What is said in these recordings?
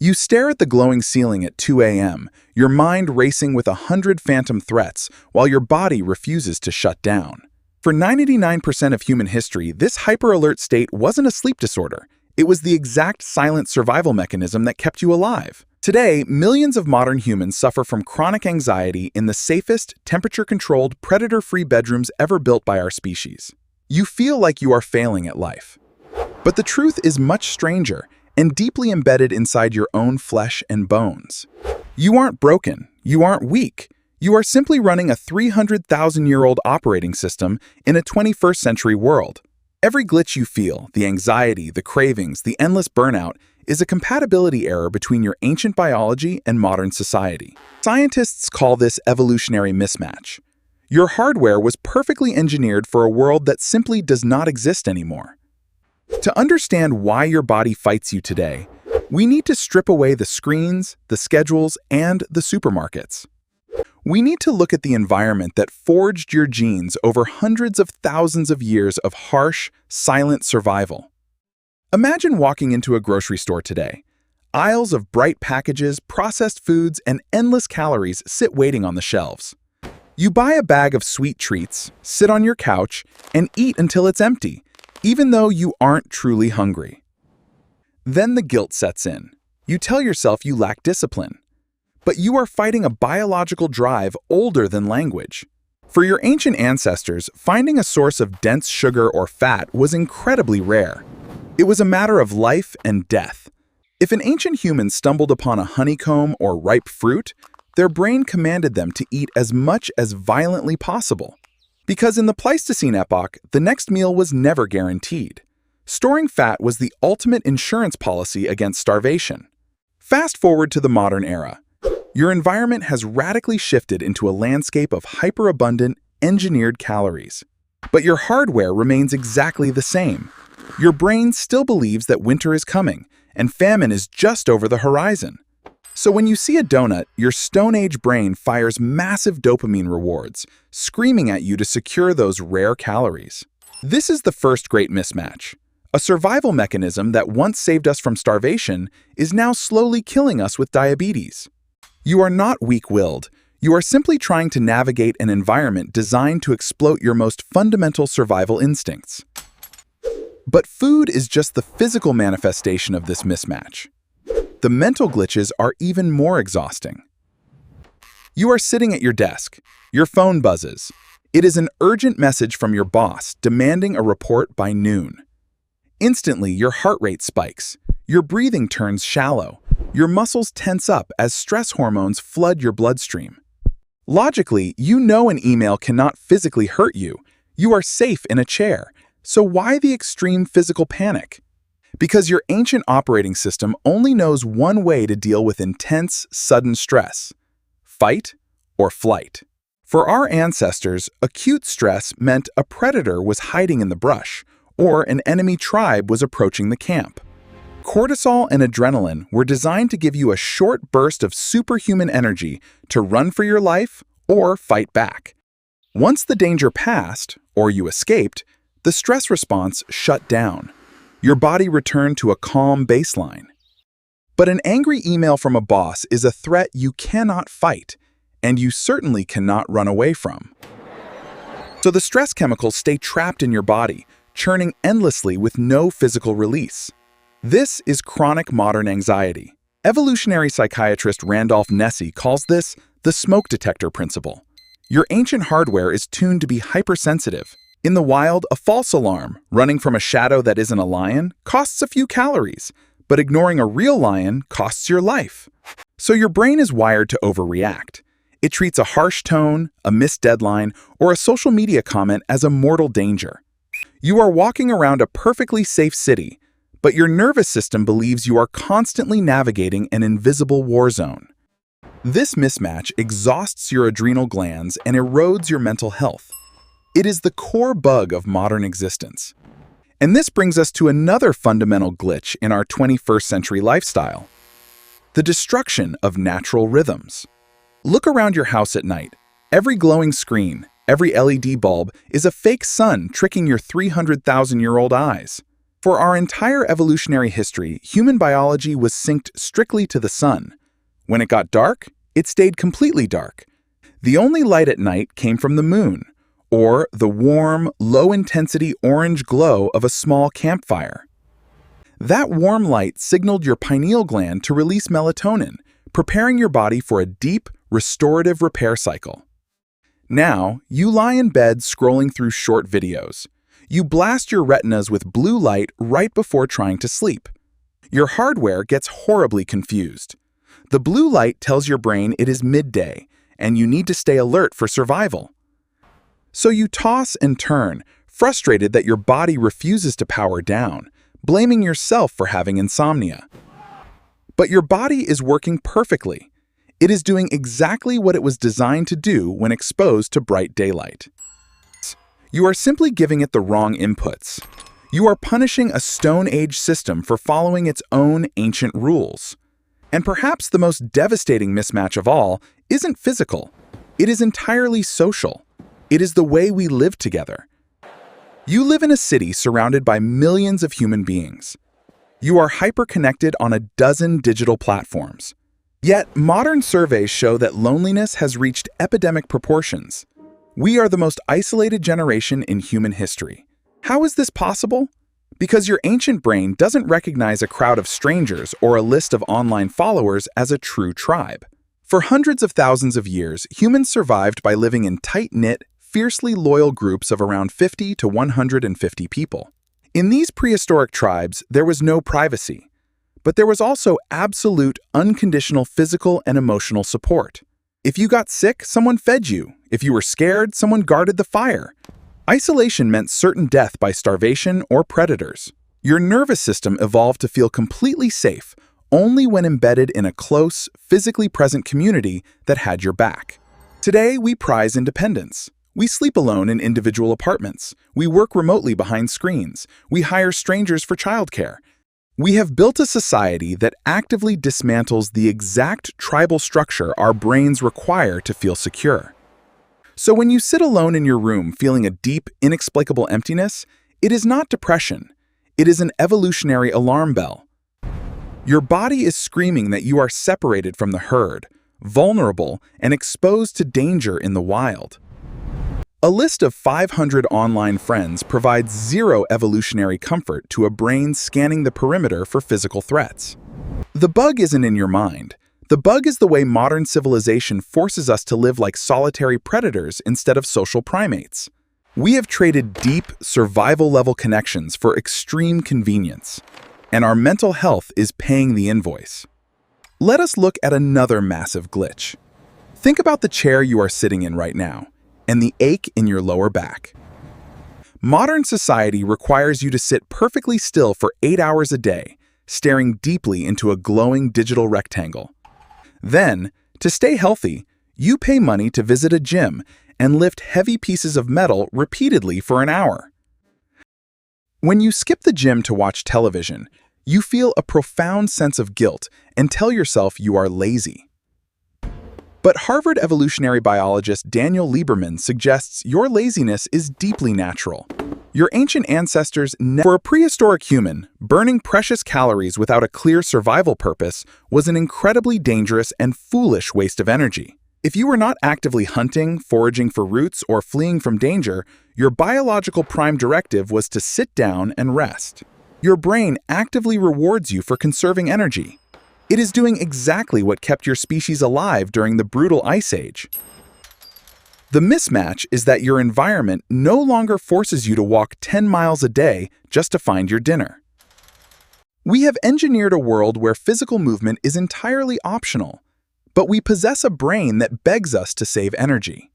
You stare at the glowing ceiling at 2 a.m., your mind racing with 100 phantom threats while your body refuses to shut down. For 99% of human history, this hyper-alert state wasn't a sleep disorder. It was the exact silent survival mechanism that kept you alive. Today, millions of modern humans suffer from chronic anxiety in the safest, temperature-controlled, predator-free bedrooms ever built by our species. You feel like you are failing at life. But the truth is much stranger and deeply embedded inside your own flesh and bones. You aren't broken. You aren't weak. You are simply running a 300,000-year-old operating system in a 21st century world. Every glitch you feel, the anxiety, the cravings, the endless burnout, is a compatibility error between your ancient biology and modern society. Scientists call this evolutionary mismatch. Your hardware was perfectly engineered for a world that simply does not exist anymore. To understand why your body fights you today, we need to strip away the screens, the schedules, and the supermarkets. We need to look at the environment that forged your genes over hundreds of thousands of years of harsh, silent survival. Imagine walking into a grocery store today. Aisles of bright packages, processed foods, and endless calories sit waiting on the shelves. You buy a bag of sweet treats, sit on your couch, and eat until it's empty, even though you aren't truly hungry. Then the guilt sets in. You tell yourself you lack discipline. But you are fighting a biological drive older than language. For your ancient ancestors, finding a source of dense sugar or fat was incredibly rare. It was a matter of life and death. If an ancient human stumbled upon a honeycomb or ripe fruit, their brain commanded them to eat as much as violently possible. Because in the Pleistocene epoch, the next meal was never guaranteed. Storing fat was the ultimate insurance policy against starvation. Fast forward to the modern era. Your environment has radically shifted into a landscape of hyperabundant, engineered calories. But your hardware remains exactly the same. Your brain still believes that winter is coming, and famine is just over the horizon. So when you see a donut, your Stone Age brain fires massive dopamine rewards, screaming at you to secure those rare calories. This is the first great mismatch. A survival mechanism that once saved us from starvation is now slowly killing us with diabetes. You are not weak-willed. You are simply trying to navigate an environment designed to exploit your most fundamental survival instincts. But food is just the physical manifestation of this mismatch. The mental glitches are even more exhausting. You are sitting at your desk. Your phone buzzes. It is an urgent message from your boss demanding a report by noon. Instantly, your heart rate spikes. Your breathing turns shallow. Your muscles tense up as stress hormones flood your bloodstream. Logically, you know an email cannot physically hurt you. You are safe in a chair. So why the extreme physical panic? Because your ancient operating system only knows one way to deal with intense, sudden stress: fight or flight. For our ancestors, acute stress meant a predator was hiding in the brush, or an enemy tribe was approaching the camp. Cortisol and adrenaline were designed to give you a short burst of superhuman energy to run for your life or fight back. Once the danger passed, or you escaped, the stress response shut down. Your body returned to a calm baseline. But an angry email from a boss is a threat you cannot fight, and you certainly cannot run away from. So the stress chemicals stay trapped in your body, churning endlessly with no physical release. This is chronic modern anxiety. Evolutionary psychiatrist Randolph Nesse calls this the smoke detector principle. Your ancient hardware is tuned to be hypersensitive. In the wild, a false alarm, running from a shadow that isn't a lion, costs a few calories, but ignoring a real lion costs your life. So your brain is wired to overreact. It treats a harsh tone, a missed deadline, or a social media comment as a mortal danger. You are walking around a perfectly safe city, but your nervous system believes you are constantly navigating an invisible war zone. This mismatch exhausts your adrenal glands and erodes your mental health. It is the core bug of modern existence. And this brings us to another fundamental glitch in our 21st century lifestyle: the destruction of natural rhythms. Look around your house at night. Every glowing screen, every LED bulb is a fake sun tricking your 300,000-year-old eyes. For our entire evolutionary history, human biology was synced strictly to the sun. When it got dark, it stayed completely dark. The only light at night came from the moon, or the warm, low-intensity orange glow of a small campfire. That warm light signaled your pineal gland to release melatonin, preparing your body for a deep, restorative repair cycle. Now, you lie in bed scrolling through short videos. You blast your retinas with blue light right before trying to sleep. Your hardware gets horribly confused. The blue light tells your brain it is midday, and you need to stay alert for survival. So you toss and turn, frustrated that your body refuses to power down, blaming yourself for having insomnia. But your body is working perfectly. It is doing exactly what it was designed to do when exposed to bright daylight. You are simply giving it the wrong inputs. You are punishing a Stone Age system for following its own ancient rules. And perhaps the most devastating mismatch of all isn't physical. It is entirely social. It is the way we live together. You live in a city surrounded by millions of human beings. You are hyper-connected on a dozen digital platforms. Yet, modern surveys show that loneliness has reached epidemic proportions. We are the most isolated generation in human history. How is this possible? Because your ancient brain doesn't recognize a crowd of strangers or a list of online followers as a true tribe. For hundreds of thousands of years, humans survived by living in tight-knit, fiercely loyal groups of around 50 to 150 people. In these prehistoric tribes, there was no privacy, but there was also absolute, unconditional physical and emotional support. If you got sick, someone fed you. If you were scared, someone guarded the fire. Isolation meant certain death by starvation or predators. Your nervous system evolved to feel completely safe only when embedded in a close, physically present community that had your back. Today, we prize independence. We sleep alone in individual apartments. We work remotely behind screens. We hire strangers for childcare. We have built a society that actively dismantles the exact tribal structure our brains require to feel secure. So when you sit alone in your room feeling a deep, inexplicable emptiness, it is not depression. It is an evolutionary alarm bell. Your body is screaming that you are separated from the herd, vulnerable, and exposed to danger in the wild. A list of 500 online friends provides zero evolutionary comfort to a brain scanning the perimeter for physical threats. The bug isn't in your mind. The bug is the way modern civilization forces us to live like solitary predators instead of social primates. We have traded deep, survival-level connections for extreme convenience, and our mental health is paying the invoice. Let us look at another massive glitch. Think about the chair you are sitting in right now, and the ache in your lower back. Modern society requires you to sit perfectly still for 8 hours a day, staring deeply into a glowing digital rectangle. Then, to stay healthy, you pay money to visit a gym and lift heavy pieces of metal repeatedly for an hour. When you skip the gym to watch television, you feel a profound sense of guilt and tell yourself you are lazy. But Harvard evolutionary biologist Daniel Lieberman suggests your laziness is deeply natural. Your ancient ancestors For a prehistoric human, burning precious calories without a clear survival purpose was an incredibly dangerous and foolish waste of energy. If you were not actively hunting, foraging for roots, or fleeing from danger, your biological prime directive was to sit down and rest. Your brain actively rewards you for conserving energy. It is doing exactly what kept your species alive during the brutal Ice Age. The mismatch is that your environment no longer forces you to walk 10 miles a day just to find your dinner. We have engineered a world where physical movement is entirely optional, but we possess a brain that begs us to save energy.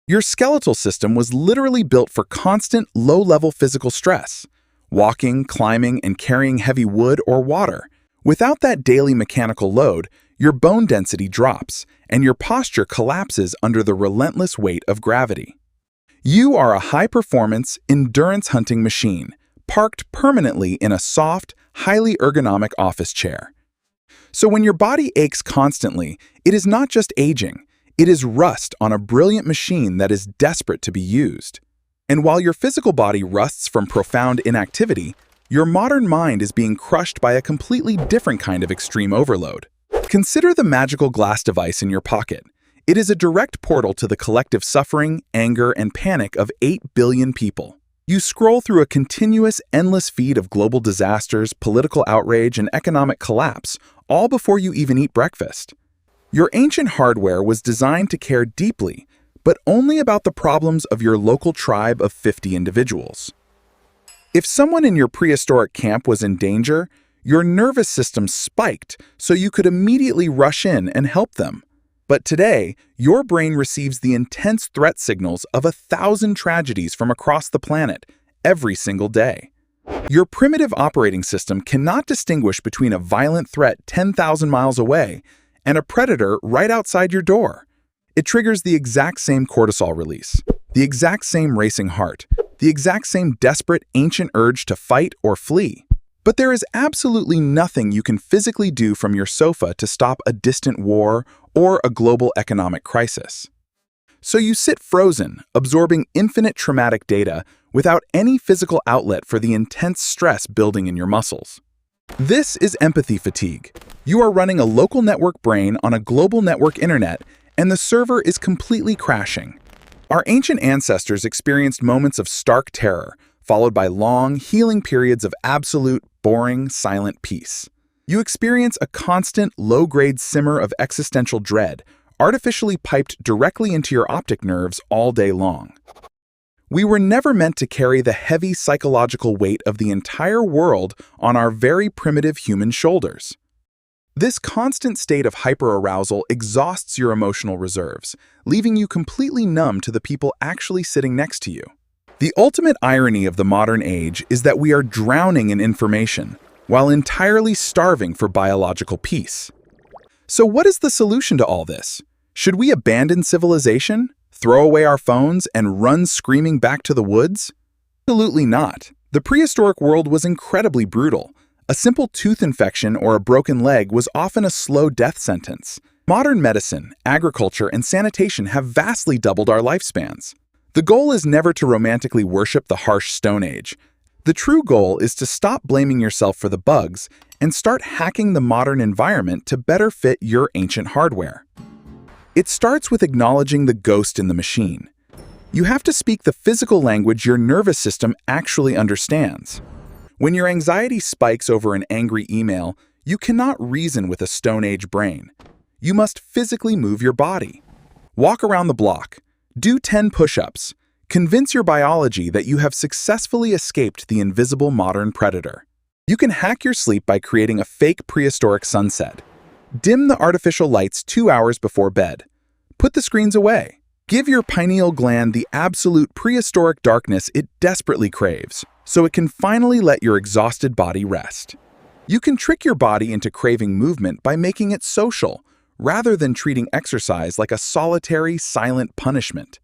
Your skeletal system was literally built for constant, low-level physical stress, walking, climbing, and carrying heavy wood or water. Without that daily mechanical load, your bone density drops, and your posture collapses under the relentless weight of gravity. You are a high-performance, endurance-hunting machine, parked permanently in a soft, highly ergonomic office chair. So when your body aches constantly, it is not just aging, it is rust on a brilliant machine that is desperate to be used. And while your physical body rusts from profound inactivity, Your modern mind is being crushed by a completely different kind of extreme overload. Consider the magical glass device in your pocket. It is a direct portal to the collective suffering, anger, and panic of 8 billion people. You scroll through a continuous, endless feed of global disasters, political outrage, and economic collapse, all before you even eat breakfast. Your ancient hardware was designed to care deeply, but only about the problems of your local tribe of 50 individuals. If someone in your prehistoric camp was in danger, your nervous system spiked so you could immediately rush in and help them. But today, your brain receives the intense threat signals of 1,000 tragedies from across the planet every single day. Your primitive operating system cannot distinguish between a violent threat 10,000 miles away and a predator right outside your door. It triggers the exact same cortisol release, the exact same racing heart, the exact same desperate ancient urge to fight or flee. But there is absolutely nothing you can physically do from your sofa to stop a distant war or a global economic crisis. So you sit frozen, absorbing infinite traumatic data without any physical outlet for the intense stress building in your muscles. This is empathy fatigue. You are running a local network brain on a global network internet, and the server is completely crashing. Our ancient ancestors experienced moments of stark terror, followed by long, healing periods of absolute, boring, silent peace. You experience a constant, low-grade simmer of existential dread, artificially piped directly into your optic nerves all day long. We were never meant to carry the heavy psychological weight of the entire world on our very primitive human shoulders. This constant state of hyperarousal exhausts your emotional reserves, leaving you completely numb to the people actually sitting next to you. The ultimate irony of the modern age is that we are drowning in information, while entirely starving for biological peace. So what is the solution to all this? Should we abandon civilization, throw away our phones, and run screaming back to the woods? Absolutely not. The prehistoric world was incredibly brutal. A simple tooth infection or a broken leg was often a slow death sentence. Modern medicine, agriculture, and sanitation have vastly doubled our lifespans. The goal is never to romantically worship the harsh Stone Age. The true goal is to stop blaming yourself for the bugs and start hacking the modern environment to better fit your ancient hardware. It starts with acknowledging the ghost in the machine. You have to speak the physical language your nervous system actually understands. When your anxiety spikes over an angry email, you cannot reason with a Stone Age brain. You must physically move your body. Walk around the block. Do 10 push-ups. Convince your biology that you have successfully escaped the invisible modern predator. You can hack your sleep by creating a fake prehistoric sunset. Dim the artificial lights 2 hours before bed. Put the screens away. Give your pineal gland the absolute prehistoric darkness it desperately craves, so it can finally let your exhausted body rest. You can trick your body into craving movement by making it social, rather than treating exercise like a solitary, silent punishment.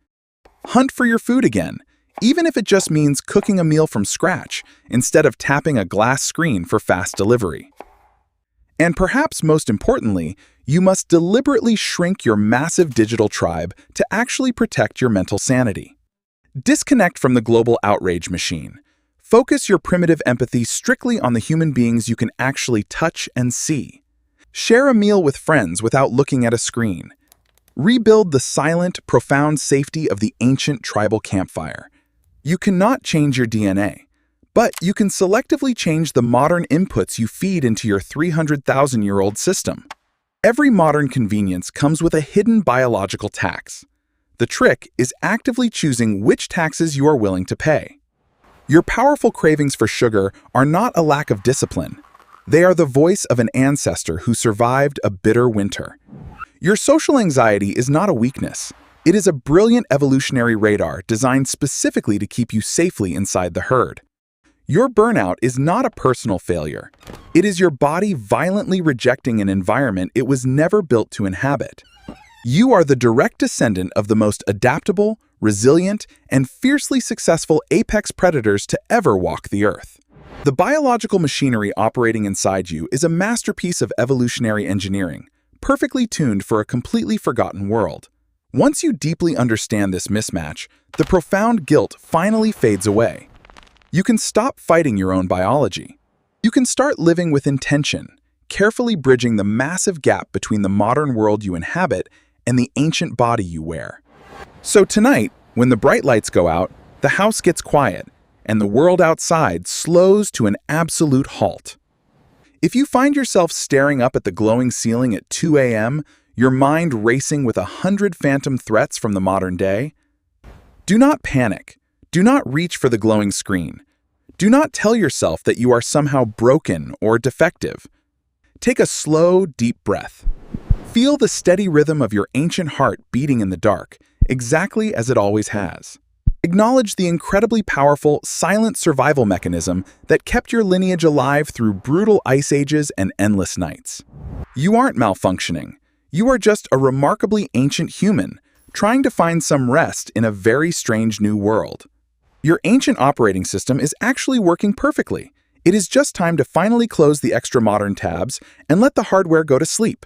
Hunt for your food again, even if it just means cooking a meal from scratch instead of tapping a glass screen for fast delivery. And perhaps most importantly, you must deliberately shrink your massive digital tribe to actually protect your mental sanity. Disconnect from the global outrage machine. Focus your primitive empathy strictly on the human beings you can actually touch and see. Share a meal with friends without looking at a screen. Rebuild the silent, profound safety of the ancient tribal campfire. You cannot change your DNA, but you can selectively change the modern inputs you feed into your 300,000-year-old system. Every modern convenience comes with a hidden biological tax. The trick is actively choosing which taxes you are willing to pay. Your powerful cravings for sugar are not a lack of discipline. They are the voice of an ancestor who survived a bitter winter. Your social anxiety is not a weakness. It is a brilliant evolutionary radar designed specifically to keep you safely inside the herd. Your burnout is not a personal failure. It is your body violently rejecting an environment it was never built to inhabit. You are the direct descendant of the most adaptable, resilient, and fiercely successful apex predators to ever walk the earth. The biological machinery operating inside you is a masterpiece of evolutionary engineering, perfectly tuned for a completely forgotten world. Once you deeply understand this mismatch, the profound guilt finally fades away. You can stop fighting your own biology. You can start living with intention, carefully bridging the massive gap between the modern world you inhabit and the ancient body you wear. So tonight, when the bright lights go out, the house gets quiet, and the world outside slows to an absolute halt. If you find yourself staring up at the glowing ceiling at 2 a.m., your mind racing with 100 phantom threats from the modern day, do not panic. Do not reach for the glowing screen. Do not tell yourself that you are somehow broken or defective. Take a slow, deep breath. Feel the steady rhythm of your ancient heart beating in the dark, exactly as it always has. Acknowledge the incredibly powerful, silent survival mechanism that kept your lineage alive through brutal ice ages and endless nights. You aren't malfunctioning. You are just a remarkably ancient human, trying to find some rest in a very strange new world. Your ancient operating system is actually working perfectly. It is just time to finally close the extra modern tabs and let the hardware go to sleep.